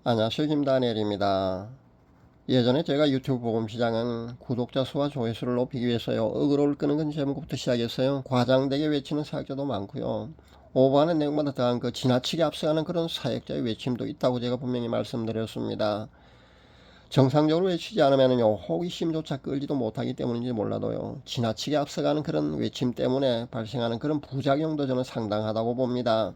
안녕하세요. 김다니엘입니다. 예전에 제가 유튜브 복음시장은 구독자 수와 조회수를 높이기 위해서요, 어그로를 끄는 건 제목부터 시작했어요. 과장되게 외치는 사역자도 많고요, 오버하는 내용보다 더한 지나치게 앞서가는 그런 사역자의 외침도 있다고 제가 분명히 말씀드렸습니다. 정상적으로 외치지 않으면요, 호기심조차 끌지도 못하기 때문인지 몰라도요, 지나치게 앞서가는 그런 외침 때문에 발생하는 그런 부작용도 저는 상당하다고 봅니다.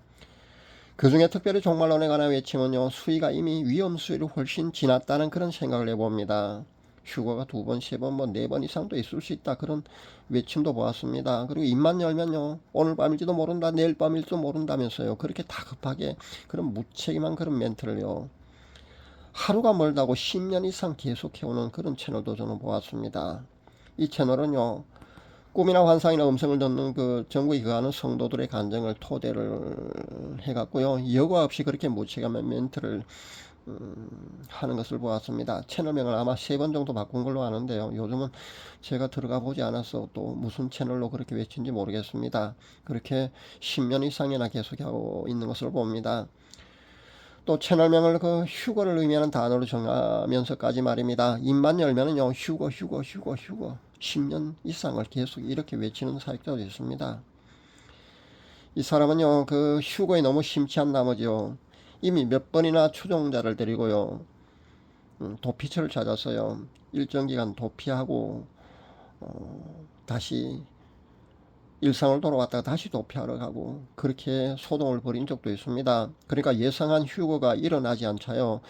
그 중에 특별히 종말론에 관한 외침은요, 수위가 이미 위험 수위를 훨씬 지났다는 그런 생각을 해봅니다. 휴거가 2번, 3번, 4번 이상도 있을 수 있다. 그런 외침도 보았습니다. 그리고 입만 열면요, 오늘 밤일지도 모른다, 내일 밤일지도 모른다면서요. 그렇게 다급하게 그런 무책임한 그런 멘트를요, 하루가 멀다고 10년 이상 계속해오는 그런 채널도 저는 보았습니다. 이 채널은요, 꿈이나 환상이나 음성을 듣는 전국에 거하는 성도들의 간증을 토대를 해갖고요, 여과 없이 그렇게 무책임한 멘트를 하는 것을 보았습니다. 채널명을 아마 3번 정도 바꾼 걸로 아는데요, 요즘은 제가 들어가 보지 않아서 또 무슨 채널로 그렇게 외친지 모르겠습니다. 그렇게 10년 이상이나 계속하고 있는 것을 봅니다. 또 채널명을 휴거를 의미하는 단어로 정하면서까지 말입니다. 입만 열면은요, 휴거 10년 이상을 계속 이렇게 외치는 사역자도 있습니다. 이 사람은요, 휴거에 너무 심취한 나머지요, 이미 몇 번이나 추종자를 데리고요, 도피처를 찾았어요. 일정 기간 도피하고 다시 일상을 돌아왔다가 다시 도피하러 가고 그렇게 소동을 벌인 적도 있습니다. 그러니까 예상한 휴거가 일어나지 않자요,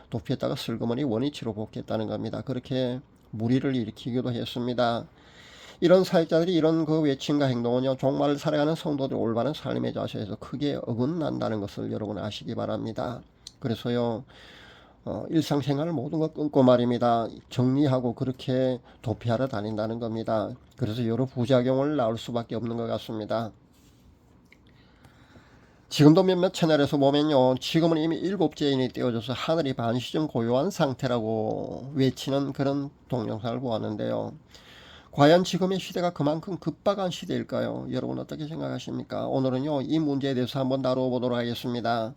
도피했다가 슬그머니 원위치로 복귀했다는 겁니다. 그렇게 무리를 일으키기도 했습니다. 이런 사역자들이 이런 외침과 행동은요, 종말을 살아가는 성도들 올바른 삶의 자세에서 크게 어긋난다는 것을 여러분 아시기 바랍니다. 그래서요, 일상생활을 모든 것 끊고 말입니다, 정리하고 그렇게 도피하러 다닌다는 겁니다. 그래서 여러 부작용을 낳을 수밖에 없는 것 같습니다. 지금도 몇몇 채널에서 보면요, 지금은 이미 7째인이 떼어져서 하늘이 반시중 고요한 상태라고 외치는 그런 동영상을 보았는데요, 과연 지금의 시대가 그만큼 급박한 시대일까요? 여러분 어떻게 생각하십니까? 오늘은요, 이 문제에 대해서 한번 다뤄보도록 하겠습니다.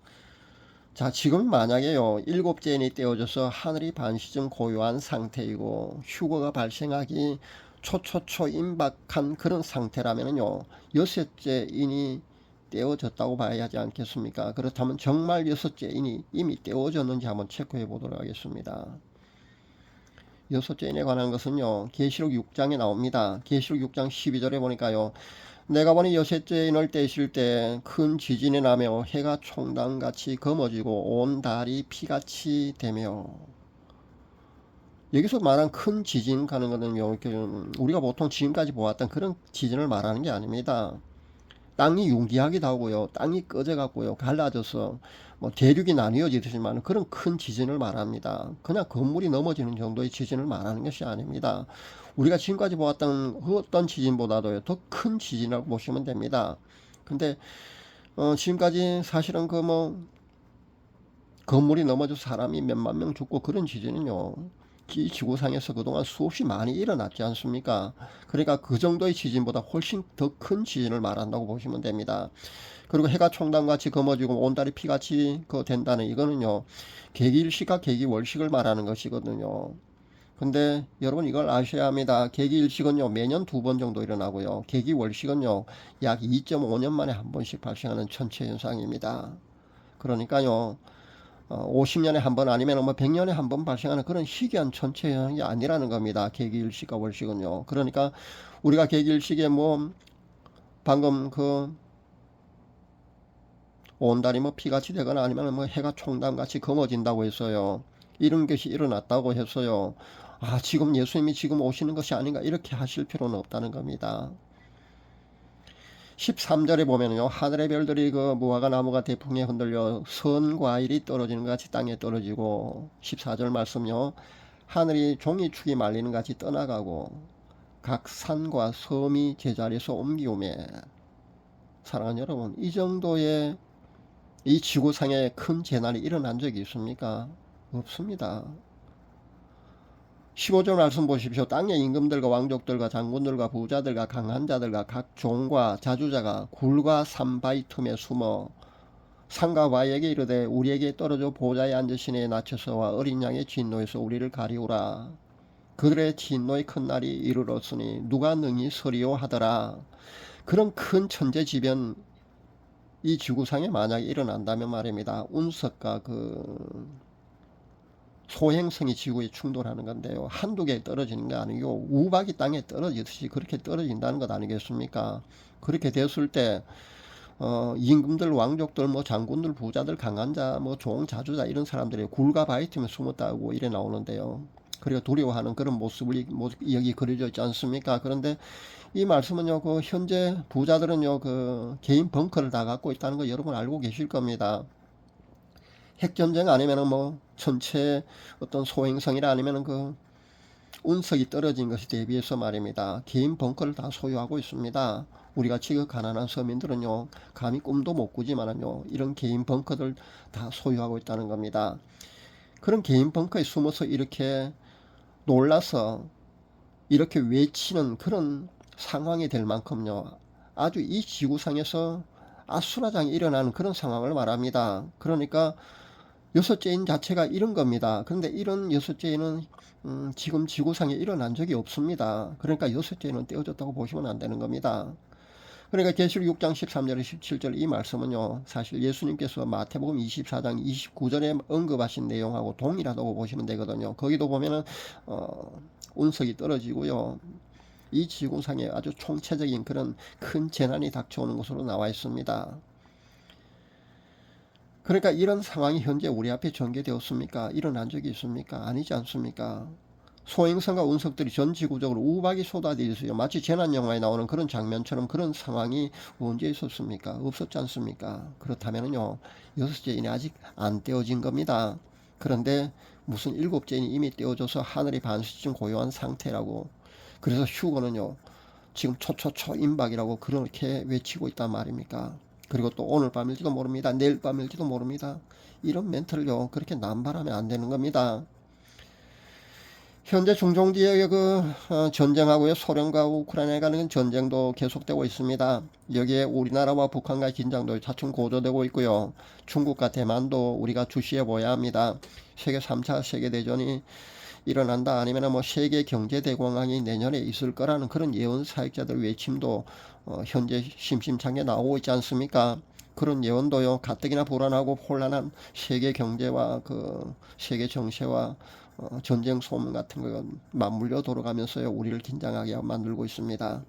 자, 지금 만약에요, 7째인이 떼어져서 하늘이 반시중 고요한 상태이고 휴거가 발생하기 초초초 임박한 그런 상태라면요, 6째인이 떼어졌다고 봐야 하지 않겠습니까? 그렇다면 정말 6째인이 이미 떼어졌는지 한번 체크해 보도록 하겠습니다. 6째인에 관한 것은요, 계시록 6장에 나옵니다. 계시록 6장 12절에 보니까요, 내가 보니 6째인을 떼실 때 큰 지진이 나며 해가 총당같이 검어지고 온 달이 피같이 되며, 여기서 말한 큰 지진 가는 거는요, 우리가 보통 지금까지 보았던 그런 지진을 말하는 게 아닙니다. 땅이 융기하기도 하고요, 땅이 꺼져갖고요, 갈라져서 대륙이 나뉘어지듯이만 그런 큰 지진을 말합니다. 그냥 건물이 넘어지는 정도의 지진을 말하는 것이 아닙니다. 우리가 지금까지 보았던 어떤 지진보다도 더 큰 지진이라고 보시면 됩니다. 근데 지금까지 사실은 건물이 넘어져 사람이 몇만 명 죽고 그런 지진은요, 이 지구상에서 그동안 수없이 많이 일어났지 않습니까? 그러니까 그 정도의 지진보다 훨씬 더 큰 지진을 말한다고 보시면 됩니다. 그리고 해가 총당같이 검어지고 온달이 피같이 된다는 이거는요, 계기일식과 계기월식을 말하는 것이거든요. 근데 여러분 이걸 아셔야 합니다. 계기일식은요, 매년 2번 정도 일어나고요, 계기월식은요, 약 2.5년 만에 한 번씩 발생하는 천체현상입니다. 그러니까요, 50년에 한 번 아니면 100년에 한 번 발생하는 그런 희귀한 천체현상이 아니라는 겁니다. 계기일식과 월식은요. 그러니까 우리가 계기일식에 방금 온달이 피같이 되거나 아니면 해가 총담같이 검어진다고 했어요. 이런 것이 일어났다고 했어요. 아, 지금 예수님이 지금 오시는 것이 아닌가 이렇게 하실 필요는 없다는 겁니다. 13절에 보면요, 하늘의 별들이 무화과 나무가 대풍에 흔들려 선 과일이 떨어지는 것 같이 땅에 떨어지고, 14절 말씀요, 하늘이 종이축이 말리는 것 같이 떠나가고 각 산과 섬이 제자리에서 옮기오매. 사랑하는 여러분, 이 정도의 이 지구상에 큰 재난이 일어난 적이 있습니까? 없습니다. 15절 말씀 보십시오. 땅의 임금들과 왕족들과 장군들과 부자들과 강한 자들과 각 종과 자주자가 굴과 산바위 틈에 숨어 상과 바에게 이르되 우리에게 떨어져 보좌에 앉으시니 낮춰서와 어린 양의 진노에서 우리를 가리우라. 그들의 진노의 큰 날이 이르렀으니 누가 능히 서리오 하더라. 그런 큰 천재지변 이 지구상에 만약에 일어난다면 말입니다. 운석과 그 소행성이 지구에 충돌하는 건데요. 한두 개 떨어지는 게 아니고 우박이 땅에 떨어지듯이 그렇게 떨어진다는 것 아니겠습니까? 그렇게 됐을 때 임금들, 왕족들, 뭐 장군들, 부자들, 강간자, 뭐 종자주자 이런 사람들이 굴과 바위 틈에 숨었다고 이래 나오는데요. 그리고 두려워하는 그런 모습을 여기 그려져 있지 않습니까? 그런데 이 말씀은요, 그 현재 부자들은요, 그 개인 벙커를 다 갖고 있다는 거 여러분 알고 계실 겁니다. 핵전쟁 아니면은 뭐 전체 어떤 소행성이라 아니면은 그 운석이 떨어진 것에 대비해서 말입니다. 개인 벙커를 다 소유하고 있습니다. 우리같이 그 가난한 서민들은요, 감히 꿈도 못 꾸지만은요, 이런 개인 벙커들 다 소유하고 있다는 겁니다. 그런 개인 벙커에 숨어서 이렇게 놀라서 이렇게 외치는 그런 상황이 될 만큼요, 아주 이 지구상에서 아수라장이 일어나는 그런 상황을 말합니다. 그러니까 여섯째인 자체가 이런 겁니다. 그런데 이런 여섯째는 지금 지구상에 일어난 적이 없습니다. 그러니까 여섯째는 떼어졌다고 보시면 안 되는 겁니다. 그러니까 계시록 6장 13절 17절 이 말씀은요, 사실 예수님께서 마태복음 24장 29절에 언급하신 내용하고 동일하다고 보시면 되거든요. 거기도 보면은 운석이 떨어지고요, 이 지구상에 아주 총체적인 그런 큰 재난이 닥쳐오는 것으로 나와 있습니다. 그러니까 이런 상황이 현재 우리 앞에 전개되었습니까? 일어난 적이 있습니까? 아니지 않습니까? 소행성과 운석들이 전 지구적으로 우박이 쏟아져 있어요. 마치 재난영화에 나오는 그런 장면처럼 그런 상황이 언제 있었습니까? 없었지 않습니까? 그렇다면요, 여섯째인이 아직 안 떼어진 겁니다. 그런데 무슨 일곱째인이 이미 떼어져서 하늘이 반시쯤 고요한 상태라고. 그래서 휴거는요, 지금 초초초 임박이라고 그렇게 외치고 있단 말입니까? 그리고 또 오늘 밤일지도 모릅니다. 내일 밤일지도 모릅니다. 이런 멘트를요, 그렇게 남발하면 안 되는 겁니다. 현재 중동 지역의 전쟁하고요, 소련과 우크라이나에 가는 전쟁도 계속되고 있습니다. 여기에 우리나라와 북한과의 긴장도 차츰 고조되고 있고요. 중국과 대만도 우리가 주시해 보아야 합니다. 세계 3차 세계대전이 일어난다 아니면 뭐 세계 경제 대공황이 내년에 있을 거라는 그런 예언 사역자들 외침도 현재 심심찮게 나오고 있지 않습니까? 그런 예언도요, 가뜩이나 불안하고 혼란한 세계 경제와 그 세계 정세와 전쟁 소문 같은 거 맞물려 돌아가면서요, 우리를 긴장하게 만들고 있습니다.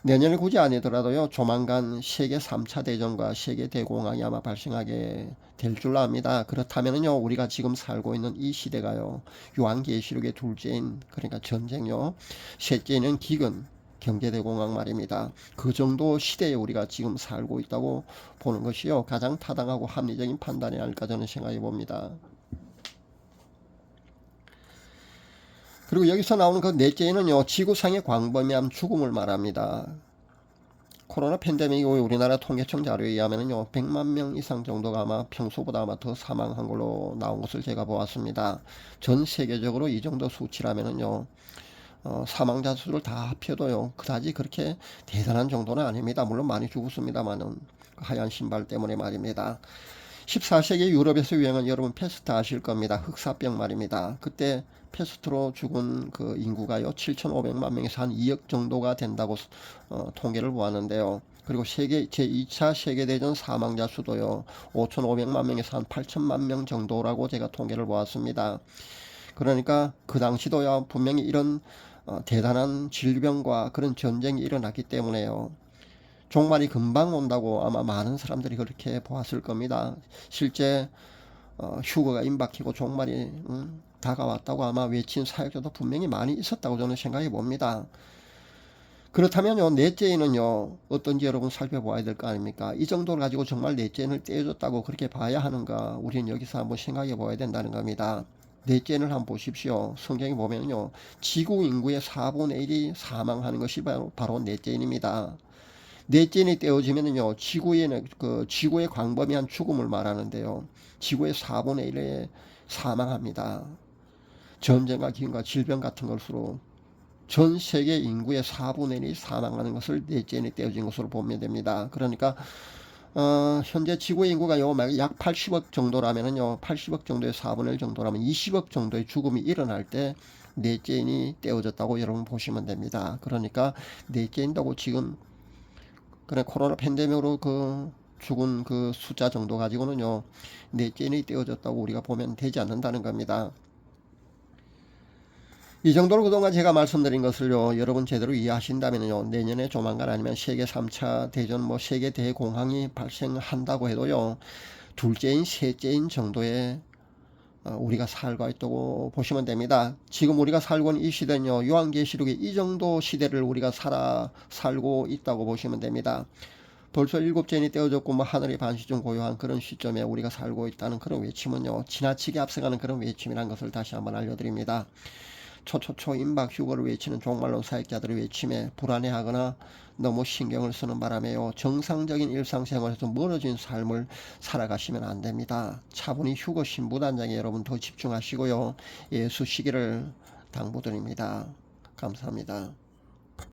내년에 굳이 아니더라도요, 조만간 세계 3차 대전과 세계 대공황이 아마 발생하게 될 줄 압니다. 그렇다면요, 우리가 지금 살고 있는 이 시대가요, 요한계시록의 둘째인, 그러니까 전쟁요, 셋째는 기근, 경제대공황 말입니다. 그 정도 시대에 우리가 지금 살고 있다고 보는 것이요, 가장 타당하고 합리적인 판단이 아닐까 저는 생각해 봅니다. 그리고 여기서 나오는 그 넷째는요, 지구상의 광범위한 죽음을 말합니다. 코로나 팬데믹 이후 우리나라 통계청 자료에 의하면요, 100만 명 이상 정도가 아마 평소보다 아마 더 사망한 걸로 나온 것을 제가 보았습니다. 전 세계적으로 이 정도 수치라면요, 사망자 수를 다 합쳐도요, 그다지 그렇게 대단한 정도는 아닙니다. 물론 많이 죽었습니다만은 하얀 신발 때문에 말입니다. 14세기 유럽에서 유행한, 여러분 패스트 아실 겁니다. 흑사병 말입니다. 그때 패스트로 죽은 그 인구가요, 7,500만 명에서 한 2억 정도가 된다고 통계를 보았는데요. 그리고 제2차 세계대전 사망자 수도요, 5,500만 명에서 한 8천만 명 정도라고 제가 통계를 보았습니다. 그러니까 그 당시도요, 분명히 이런 대단한 질병과 그런 전쟁이 일어났기 때문에요, 종말이 금방 온다고 아마 많은 사람들이 그렇게 보았을 겁니다. 실제 휴거가 임박히고 종말이 다가왔다고 아마 외친 사역자도 분명히 많이 있었다고 저는 생각해 봅니다. 그렇다면요, 넷째인은요, 어떤지 여러분 살펴봐야 될 거 아닙니까? 이 정도를 가지고 정말 넷째인을 떼어줬다고 그렇게 봐야 하는가, 우리는 여기서 한번 생각해 봐야 된다는 겁니다. 넷째인을 한번 보십시오. 성경에 보면요, 지구 인구의 4분의 1이 사망하는 것이 바로 넷째인입니다. 넷째인이 떼어지면요, 지구의 광범위한 죽음을 말하는데요, 지구의 4분의 1에 사망합니다. 전쟁과 기근과 질병 같은 것으로 전 세계 인구의 4분의 1이 사망하는 것을 넷째인이 떼어진 것으로 보면 됩니다. 그러니까 현재 지구의 인구가 약 80억 정도라면은요, 80억 정도의 4분의 1 정도라면 20억 정도의 죽음이 일어날 때 넷째인이 떼어졌다고 여러분 보시면 됩니다. 그러니까 넷째인다고 지금 그래 코로나 팬데믹으로 그 죽은 그 숫자 정도 가지고는요, 넷째인이 떼어졌다고 우리가 보면 되지 않는다는 겁니다. 이 정도로 그동안 제가 말씀드린 것을요, 여러분 제대로 이해하신다면요, 내년에 조만간 아니면 세계 3차 대전, 세계 대공황이 발생한다고 해도요, 둘째인 셋째인 정도의 우리가 살고 있다고 보시면 됩니다. 지금 우리가 살고 있는 이 시대는요, 요한계시록의 이 정도 시대를 우리가 살고 있다고 보시면 됩니다. 벌써 일곱째인이 떼어졌고 하늘이 반시중 고요한 그런 시점에 우리가 살고 있다는 그런 외침은요, 지나치게 앞서가는 그런 외침이라는 것을 다시 한번 알려드립니다. 초초초 임박 휴거를 외치는 종말론 사역자들의 외침에 불안해하거나 너무 신경을 쓰는 바람에요, 정상적인 일상생활에서 멀어진 삶을 살아가시면 안됩니다. 차분히 휴거 신부단장에 여러분 더 집중하시고요, 예수 시기를 당부드립니다. 감사합니다.